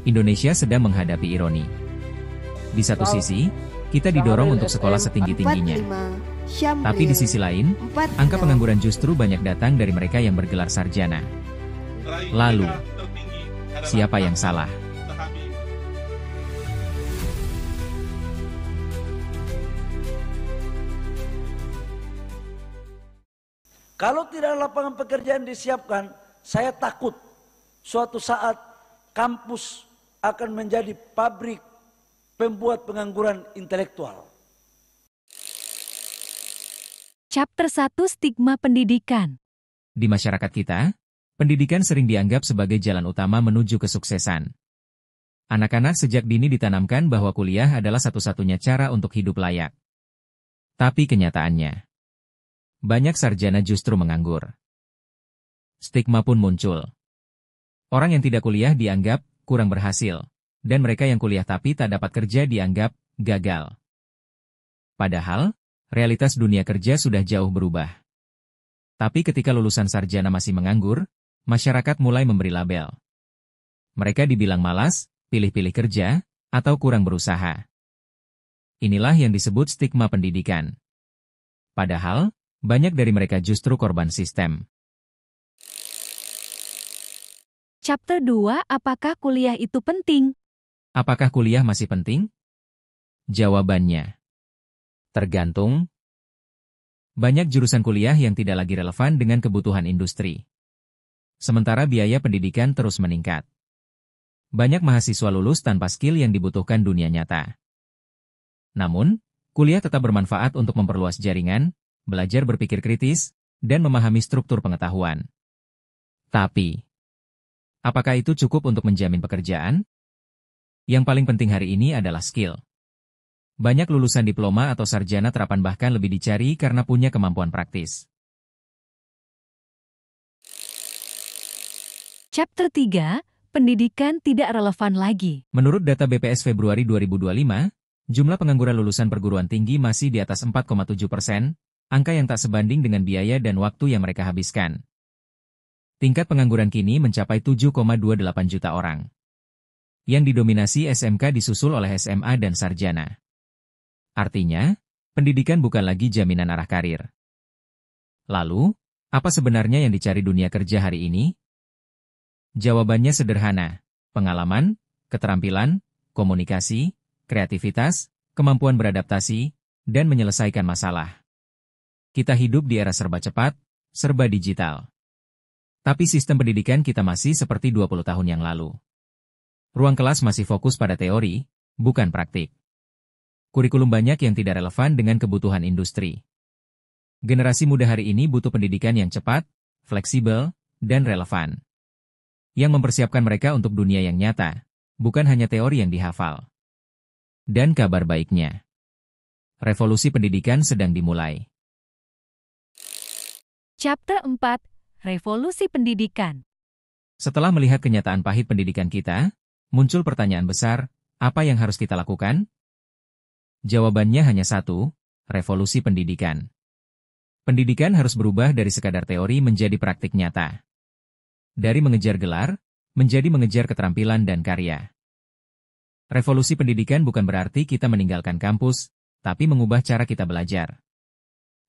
Indonesia sedang menghadapi ironi. Di satu sisi, kita didorong untuk sekolah setinggi-tingginya. Tapi di sisi lain, angka pengangguran justru banyak datang dari mereka yang bergelar sarjana. Lalu, siapa yang salah? Kalau tidak lapangan pekerjaan disiapkan, saya takut suatu saat kampus akan menjadi pabrik pembuat pengangguran intelektual. Chapter 1 Stigma Pendidikan. Di masyarakat kita, pendidikan sering dianggap sebagai jalan utama menuju kesuksesan. Anak-anak sejak dini ditanamkan bahwa kuliah adalah satu-satunya cara untuk hidup layak. Tapi kenyataannya, banyak sarjana justru menganggur. Stigma pun muncul. Orang yang tidak kuliah dianggap kurang berhasil, dan mereka yang kuliah tapi tak dapat kerja dianggap gagal. Padahal, realitas dunia kerja sudah jauh berubah. Tapi ketika lulusan sarjana masih menganggur, masyarakat mulai memberi label. Mereka dibilang malas, pilih-pilih kerja, atau kurang berusaha. Inilah yang disebut stigma pendidikan. Padahal, banyak dari mereka justru korban sistem. Chapter 2 Apakah kuliah itu penting? Apakah kuliah masih penting? Jawabannya, tergantung. Banyak jurusan kuliah yang tidak lagi relevan dengan kebutuhan industri. Sementara biaya pendidikan terus meningkat. Banyak mahasiswa lulus tanpa skill yang dibutuhkan dunia nyata. Namun, kuliah tetap bermanfaat untuk memperluas jaringan, belajar berpikir kritis, dan memahami struktur pengetahuan. Tapi, apakah itu cukup untuk menjamin pekerjaan? Yang paling penting hari ini adalah skill. Banyak lulusan diploma atau sarjana terapan bahkan lebih dicari karena punya kemampuan praktis. Chapter 3 Pendidikan tidak relevan lagi. Menurut data BPS Februari 2025, jumlah pengangguran lulusan perguruan tinggi masih di atas 4,7%, angka yang tak sebanding dengan biaya dan waktu yang mereka habiskan. Tingkat pengangguran kini mencapai 7,28 juta orang. Yang didominasi SMK disusul oleh SMA dan sarjana. Artinya, pendidikan bukan lagi jaminan arah karir. Lalu, apa sebenarnya yang dicari dunia kerja hari ini? Jawabannya sederhana: pengalaman, keterampilan, komunikasi, kreativitas, kemampuan beradaptasi, dan menyelesaikan masalah. Kita hidup di era serba cepat, serba digital. Tapi sistem pendidikan kita masih seperti 20 tahun yang lalu. Ruang kelas masih fokus pada teori, bukan praktik. Kurikulum banyak yang tidak relevan dengan kebutuhan industri. Generasi muda hari ini butuh pendidikan yang cepat, fleksibel, dan relevan. Yang mempersiapkan mereka untuk dunia yang nyata, bukan hanya teori yang dihafal. Dan kabar baiknya, revolusi pendidikan sedang dimulai. Chapter 4 Revolusi Pendidikan. Setelah melihat kenyataan pahit pendidikan kita, muncul pertanyaan besar, apa yang harus kita lakukan? Jawabannya hanya satu, revolusi pendidikan. Pendidikan harus berubah dari sekadar teori menjadi praktik nyata. Dari mengejar gelar, menjadi mengejar keterampilan dan karya. Revolusi pendidikan bukan berarti kita meninggalkan kampus, tapi mengubah cara kita belajar.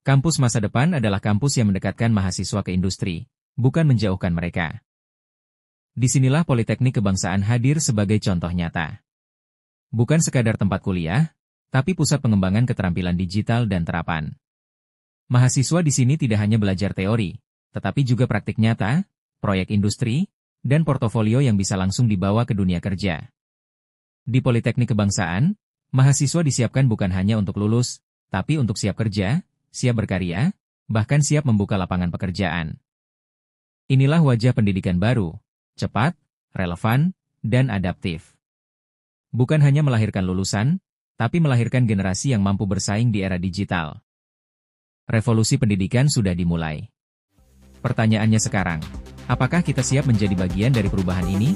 Kampus masa depan adalah kampus yang mendekatkan mahasiswa ke industri, bukan menjauhkan mereka. Disinilah Politeknik Kebangsaan hadir sebagai contoh nyata. Bukan sekadar tempat kuliah, tapi pusat pengembangan keterampilan digital dan terapan. Mahasiswa di sini tidak hanya belajar teori, tetapi juga praktik nyata, proyek industri, dan portofolio yang bisa langsung dibawa ke dunia kerja. Di Politeknik Kebangsaan, mahasiswa disiapkan bukan hanya untuk lulus, tapi untuk siap kerja, siap berkarya, bahkan siap membuka lapangan pekerjaan. Inilah wajah pendidikan baru, cepat, relevan, dan adaptif. Bukan hanya melahirkan lulusan, tapi melahirkan generasi yang mampu bersaing di era digital. Revolusi pendidikan sudah dimulai. Pertanyaannya sekarang, apakah kita siap menjadi bagian dari perubahan ini?